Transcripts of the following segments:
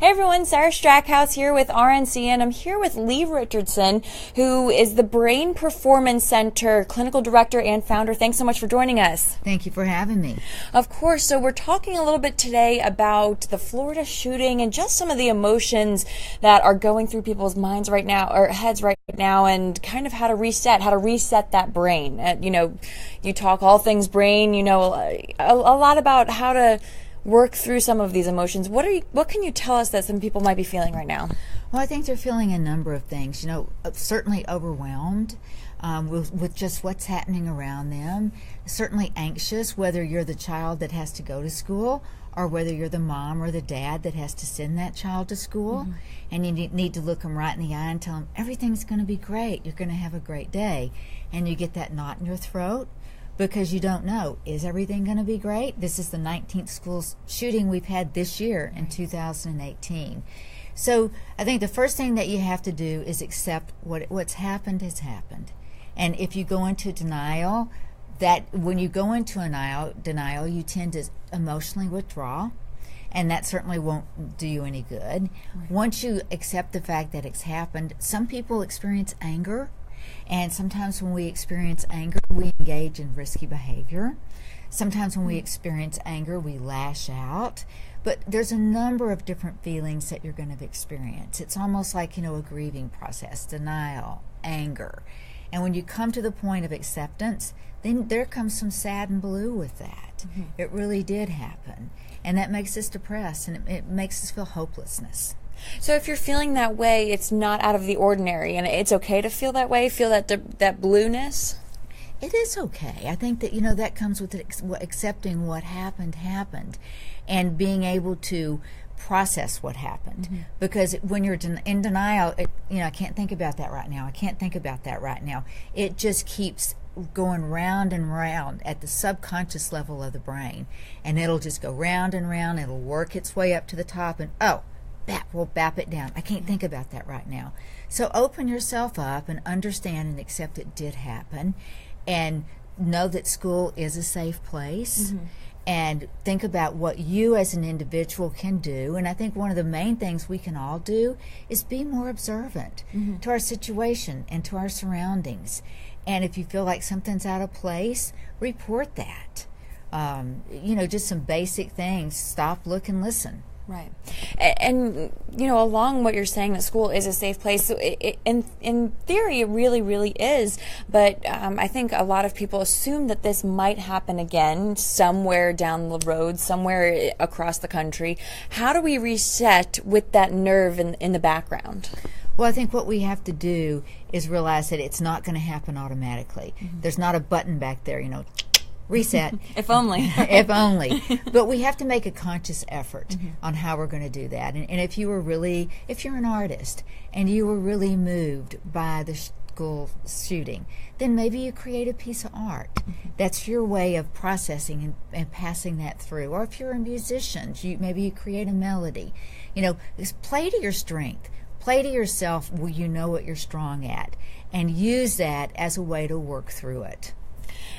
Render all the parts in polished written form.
Hey everyone, Sarah Strackhouse here with RNC, and I'm here with Lee Richardson, who is the Brain Performance Center Clinical Director and Founder. Thanks so much for joining us. Thank you for having me. Of course. So we're talking a little bit today about the Florida shooting and just some of the emotions that are going through people's minds right now, or heads right now, and kind of how to reset that brain. You talk all things brain, a lot about how to work through some of these emotions. What can you tell us that some people might be feeling right now? Well, I think they're feeling a number of things. Certainly overwhelmed with just what's happening around them. Certainly anxious, whether you're the child that has to go to school or whether you're the mom or the dad that has to send that child to school. Mm-hmm. And you need to look them right in the eye and tell them everything's going to be great. You're going to have a great day. And you get that knot in your throat, because you don't know, is everything going to be great? This is the 19th school shooting we've had this year in 2018. So I think the first thing that you have to do is accept what's happened has happened. And if you go into denial, when you go into denial, you tend to emotionally withdraw, and that certainly won't do you any good. Right. Once you accept the fact that it's happened, some people experience anger. And sometimes when we experience anger, we engage in risky behavior. Sometimes when we experience anger, we lash out. But there's a number of different feelings that you're going to experience. It's almost like, a grieving process, denial, anger. And when you come to the point of acceptance, then there comes some sad and blue with that. Mm-hmm. It really did happen. And that makes us depressed, and it makes us feel hopelessness. So if you're feeling that way, it's not out of the ordinary, and it's okay to feel that way, feel that blueness? It is okay. I think that, that comes with accepting what happened, and being able to process what happened. Mm-hmm. Because when you're in denial, I can't think about that right now. I can't think about that right now. It just keeps going round and round at the subconscious level of the brain, and it'll just go round and round. It'll work its way up to the top, and we'll bap it down. I can't think about that right now. So open yourself up and understand and accept it did happen, and know that school is a safe place. Mm-hmm. And think about what you as an individual can do. And I think one of the main things we can all do is be more observant mm-hmm. to our situation and to our surroundings. And if you feel like something's out of place, report that. Just some basic things. Stop, look, and listen. Right. And along what you're saying, that school is a safe place. So in theory, it really, really is. But I think a lot of people assume that this might happen again somewhere down the road, somewhere across the country. How do we reset with that nerve in the background? Well, I think what we have to do is realize that it's not going to happen automatically. Mm-hmm. There's not a button back there, reset. If only. If only. But we have to make a conscious effort mm-hmm. on how we're going to do that. And if you're an artist and you were really moved by the school shooting, then maybe you create a piece of art. Mm-hmm. That's your way of processing and passing that through. Or if you're a musician, maybe you create a melody. Just play to your strength. Play to yourself where you know what you're strong at, and use that as a way to work through it.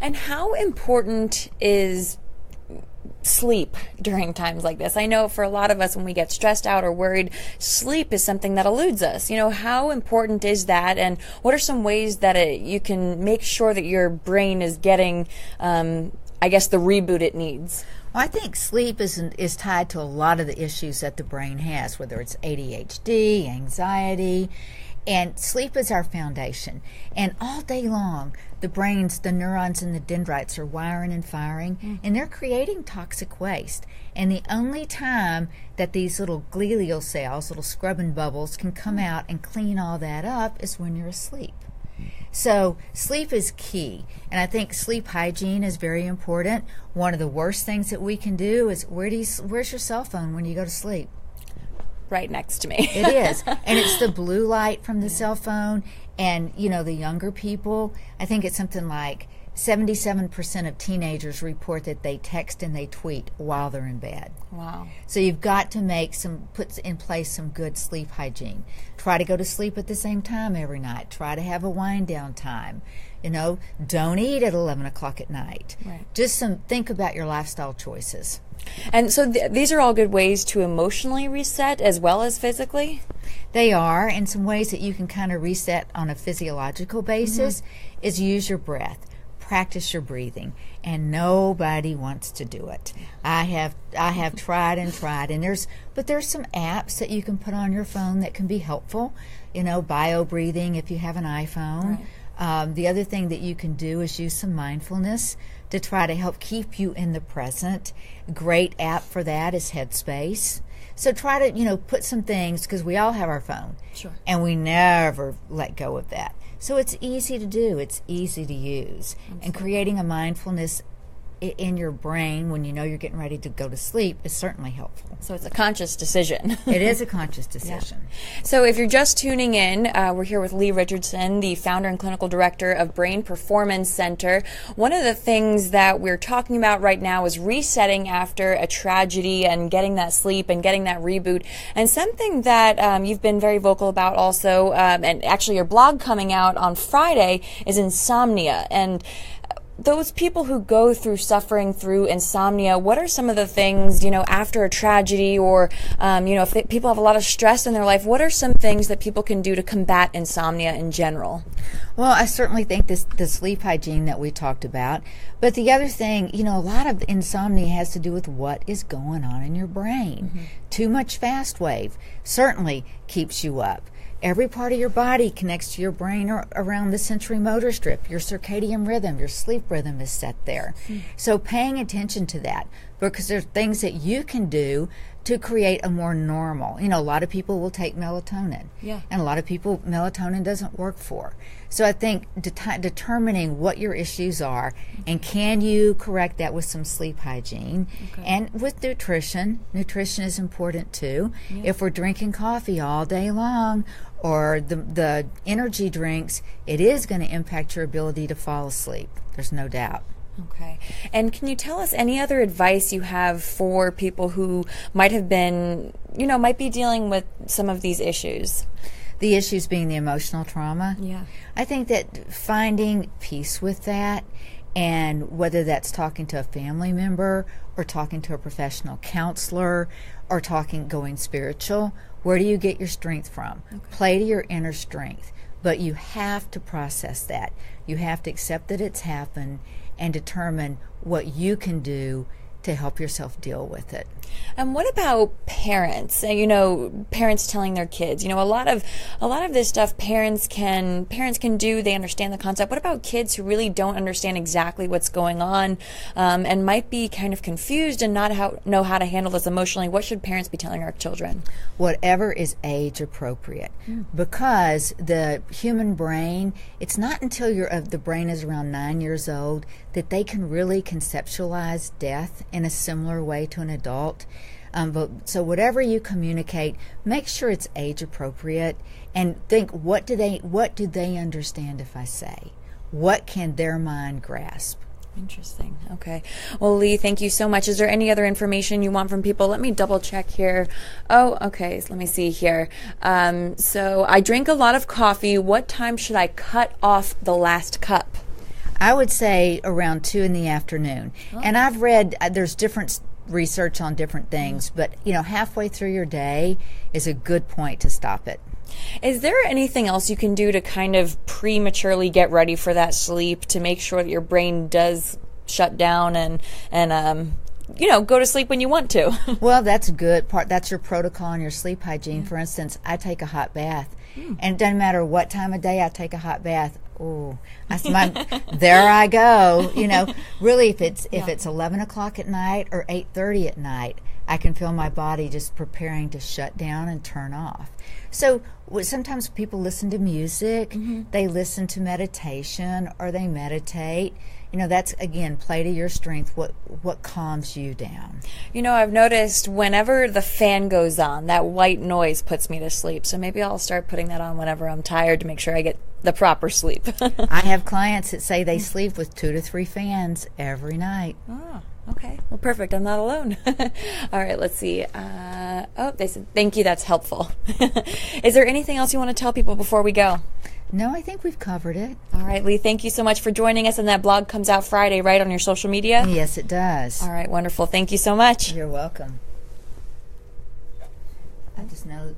And how important is sleep during times like this? I know for a lot of us, when we get stressed out or worried, sleep is something that eludes us. How important is that, and what are some ways that you can make sure that your brain is getting, the reboot it needs? Well, I think sleep is tied to a lot of the issues that the brain has, whether it's ADHD, anxiety, and sleep is our foundation. And all day long, the neurons and the dendrites are wiring and firing, and they're creating toxic waste. And the only time that these little glial cells, little scrubbing bubbles, can come out and clean all that up is when you're asleep. So sleep is key, and I think sleep hygiene is very important. One of the worst things that we can do is, where's your cell phone when you go to sleep? Right next to me. It is, and it's the blue light from the cell phone. And the younger people, I think it's something like 77% of teenagers report that they text and they tweet while they're in bed. Wow. So you've got to put in place some good sleep hygiene. Try to go to sleep at the same time every night. Try to have a wind down time. Don't eat at 11 o'clock at night. Right. Just think about your lifestyle choices. And so these are all good ways to emotionally reset as well as physically? They are, and some ways that you can kind of reset on a physiological basis is use your breath, practice your breathing, and nobody wants to do it. I have tried, and there's some apps that you can put on your phone that can be helpful. Bio breathing if you have an iPhone. Right. The other thing that you can do is use some mindfulness to try to help keep you in the present. A great app for that is Headspace. So try to, put some things, because we all have our phone. Sure. And we never let go of that. So it's easy to do. It's easy to use. Absolutely. And creating a mindfulness in your brain when you're getting ready to go to sleep is certainly helpful. So it's a conscious decision. It is a conscious decision. Yeah. So if you're just tuning in, we're here with Lee Richardson, the founder and clinical director of Brain Performance Center. One of the things that we're talking about right now is resetting after a tragedy and getting that sleep and getting that reboot. And something that you've been very vocal about also, and actually your blog coming out on Friday, is insomnia. And those people who go through suffering through insomnia, what are some of the things, after a tragedy or, if people have a lot of stress in their life, what are some things that people can do to combat insomnia in general? Well, I certainly think the sleep hygiene that we talked about. But the other thing, a lot of insomnia has to do with what is going on in your brain. Mm-hmm. Too much fast wave certainly keeps you up. Every part of your body connects to your brain around the sensory motor strip. Your circadian rhythm, your sleep rhythm is set there. Mm. So paying attention to that, because there's things that you can do to create a more normal. A lot of people will take melatonin. Yeah. And a lot of people, melatonin doesn't work for. So I think determining what your issues are, and can you correct that with some sleep hygiene, and with nutrition. Nutrition is important too. Yeah. If we're drinking coffee all day long, or the energy drinks, it is going to impact your ability to fall asleep. There's no doubt. Okay. And can you tell us any other advice you have for people who might have been, might be dealing with some of these issues? The issues being the emotional trauma? Yeah. I think that finding peace with that, and whether that's talking to a family member or talking to a professional counselor or going spiritual, where do you get your strength from? Okay. Play to your inner strength. But you have to process that. You have to accept that it's happened and determine what you can do to help yourself deal with it. And what about parents? Parents telling their kids. A lot of this stuff parents can do. They understand the concept. What about kids who really don't understand exactly what's going on, and might be kind of confused and not know how to handle this emotionally? What should parents be telling our children? Whatever is age appropriate, because the human brain, it's not until the brain is around 9 years old that they can really conceptualize death in a similar way to an adult. So whatever you communicate, make sure it's age appropriate, and think, what do they understand if I say? What can their mind grasp? Interesting. Okay. Well, Lee, thank you so much. Is there any other information you want from people? Let me double check here. Oh, okay. So let me see here. So I drink a lot of coffee. What time should I cut off the last cup? I would say around 2 in the afternoon. Oh. And I've read there's different research on different things, but halfway through your day is a good point to stop it. Is there anything else you can do to kind of prematurely get ready for that sleep, to make sure that your brain does shut down and go to sleep when you want to? Well, that's a good part. That's your protocol and your sleep hygiene. For instance, I take a hot bath, and it doesn't matter what time of day I take a hot bath. Oh, there I go. Really, if it's 11 o'clock at night or 8:30 at night, I can feel my body just preparing to shut down and turn off. So sometimes people listen to music, they listen to meditation, or they meditate. That's, again, play to your strength, what calms you down. I've noticed whenever the fan goes on, that white noise puts me to sleep. So maybe I'll start putting that on whenever I'm tired to make sure I get the proper sleep. I have clients that say they sleep with 2 to 3 fans every night. Oh, okay. Well, perfect. I'm not alone. All right, let's see. They said, thank you. That's helpful. Is there anything else you want to tell people before we go? No, I think we've covered it. All right, Lee, thank you so much for joining us. And that blog comes out Friday, right, on your social media? Yes, it does. All right, wonderful. Thank you so much. You're welcome. I just know